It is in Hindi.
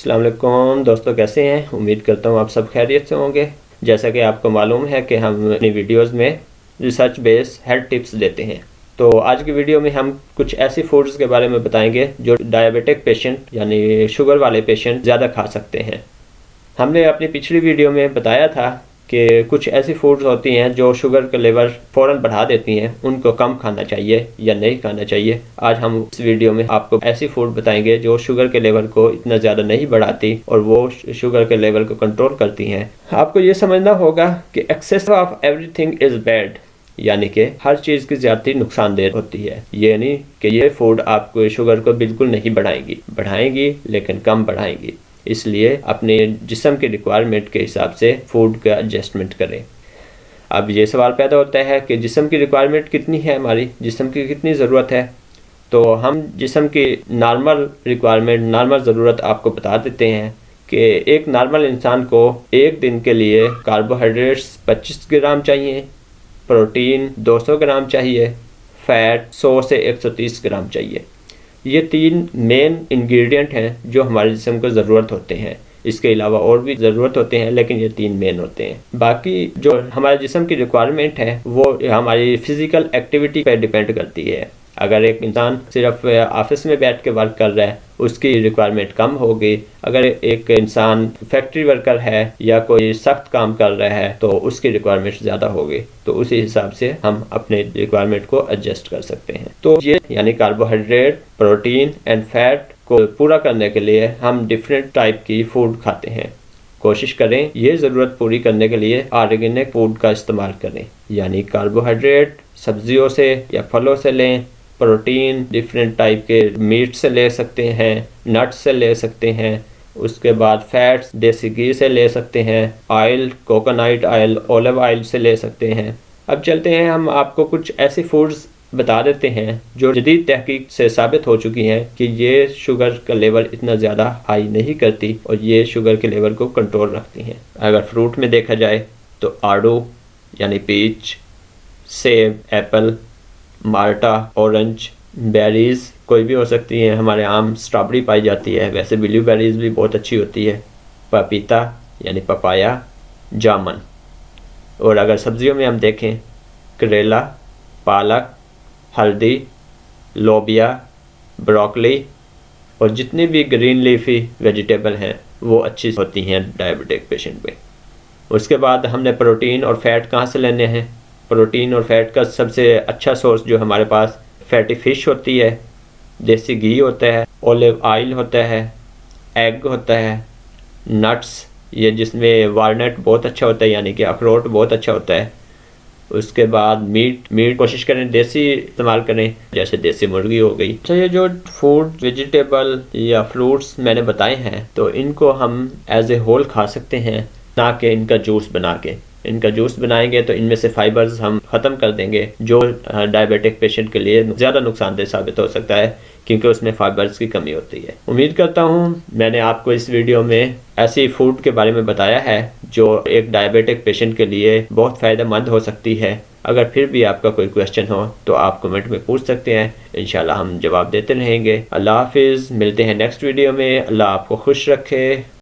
अस्सलाम वालेकुम दोस्तों, कैसे हैं? उम्मीद करता हूँ आप सब खैरियत से होंगे। जैसा कि आपको मालूम है कि हम अपनी वीडियोस में रिसर्च बेस्ड हेल्थ टिप्स देते हैं, तो आज की वीडियो में हम कुछ ऐसी फूड्स के बारे में बताएंगे जो डायबिटिक पेशेंट यानी शुगर वाले पेशेंट ज़्यादा खा सकते हैं। हमने अपनी पिछली वीडियो में बताया था कि कुछ ऐसी फूड्स होती हैं जो शुगर का लेवल फ़ौरन बढ़ा देती हैं, उनको कम खाना चाहिए या नहीं खाना चाहिए। आज हम इस वीडियो में आपको ऐसी फूड बताएंगे जो शुगर के लेवल को इतना ज़्यादा नहीं बढ़ाती और वो शुगर के लेवल को कंट्रोल करती हैं। आपको ये समझना होगा कि excess of everything is bad, यानी कि हर चीज़ की ज़्यादती नुकसानदेह होती है। ये नहीं कि ये फूड आपको शुगर को बिल्कुल नहीं बढ़ाएंगी लेकिन कम बढ़ाएंगी। इसलिए अपने जिस्म के रिक्वायरमेंट के हिसाब से फूड का एडजस्टमेंट करें। अब ये सवाल पैदा होता है कि जिस्म की रिक्वायरमेंट कितनी है, हमारी जिस्म की कितनी ज़रूरत है। तो हम जिस्म की नॉर्मल रिक्वायरमेंट, नॉर्मल ज़रूरत आपको बता देते हैं कि एक नॉर्मल इंसान को एक दिन के लिए कार्बोहाइड्रेट्स 25 ग्राम चाहिए, प्रोटीन 200 ग्राम चाहिए, फ़ैट 100 से 130 ग्राम चाहिए। ये तीन मेन इंग्रेडिएंट हैं जो हमारे जिस्म को ज़रूरत होते हैं। इसके अलावा और भी ज़रूरत होते हैं, लेकिन ये तीन मेन होते हैं। बाकी जो हमारे जिस्म की रिक्वायरमेंट है वो हमारी फ़िज़िकल एक्टिविटी पर डिपेंड करती है। अगर एक इंसान सिर्फ ऑफिस में बैठ के वर्क कर रहा है, उसकी रिक्वायरमेंट कम होगी। अगर एक इंसान फैक्ट्री वर्कर है या कोई सख्त काम कर रहा है तो उसकी रिक्वायरमेंट ज़्यादा होगी। तो उसी हिसाब से हम अपने रिक्वायरमेंट को एडजस्ट कर सकते हैं। तो ये यानी कार्बोहाइड्रेट, प्रोटीन एंड फैट को पूरा करने के लिए हम डिफरेंट टाइप की फूड खाते हैं। कोशिश करें ये ज़रूरत पूरी करने के लिए ऑर्गेनिक फूड का इस्तेमाल करें, यानी कार्बोहाइड्रेट सब्जियों से या फलों से लें, प्रोटीन डिफरेंट टाइप के मीट से ले सकते हैं, नट्स से ले सकते हैं, उसके बाद फैट्स देसी घी से ले सकते हैं, oil coconut oil, olive oil से ले सकते हैं। अब चलते हैं, हम आपको कुछ ऐसी फूड्स बता देते हैं जो जदीद तहकीक से साबित हो चुकी हैं कि ये शुगर का लेवल इतना ज़्यादा हाई नहीं करती और ये शुगर के लेवल को कंट्रोल रखती हैं। अगर फ्रूट में देखा जाए तो आड़ू यानी पीच, सेब, एप्पल, माल्टा, ऑरेंज, बेरीज़ कोई भी हो सकती हैं। हमारे आम स्ट्रॉबेरी पाई जाती है, वैसे ब्लूबेरीज़ भी बहुत अच्छी होती है, पपीता यानी पपाया, जामुन। और अगर सब्जियों में हम देखें करेला, पालक, हल्दी, लोबिया, ब्रोकली और जितनी भी ग्रीन लीफी वेजिटेबल हैं वो अच्छी होती हैं डायबिटिक पेशेंट में। उसके बाद हमने प्रोटीन और फैट कहाँ से लेने हैं। प्रोटीन और फैट का सबसे अच्छा सोर्स जो हमारे पास फैटी फ़िश होती है, देसी घी होता है, ऑलिव ऑयल होता है, एग होता है, नट्स ये जिसमें वालनट बहुत अच्छा होता है यानी कि अखरोट बहुत अच्छा होता है। उसके बाद मीट कोशिश करें देसी इस्तेमाल करें, जैसे देसी मुर्गी हो गई। अच्छा, ये जो फूड वेजिटेबल या फ्रूट्स मैंने बताए हैं तो इनको हम एज ए होल खा सकते हैं, ना कि इनका जूस बना के। इनका जूस बनाएंगे तो इनमें से फाइबर्स हम ख़त्म कर देंगे जो डायबिटिक पेशेंट के लिए ज़्यादा नुकसानदेह साबित हो सकता है, क्योंकि उसमें फाइबर्स की कमी होती है। उम्मीद करता हूँ मैंने आपको इस वीडियो में ऐसी फूड के बारे में बताया है जो एक डायबिटिक पेशेंट के लिए बहुत फ़ायदेमंद हो सकती है। अगर फिर भी आपका कोई क्वेश्चन हो तो आप कमेंट में पूछ सकते हैं, इंशाल्लाह हम जवाब देते रहेंगे। अल्लाह हाफिज़, मिलते हैं नेक्स्ट वीडियो में। अल्लाह आपको खुश रखे।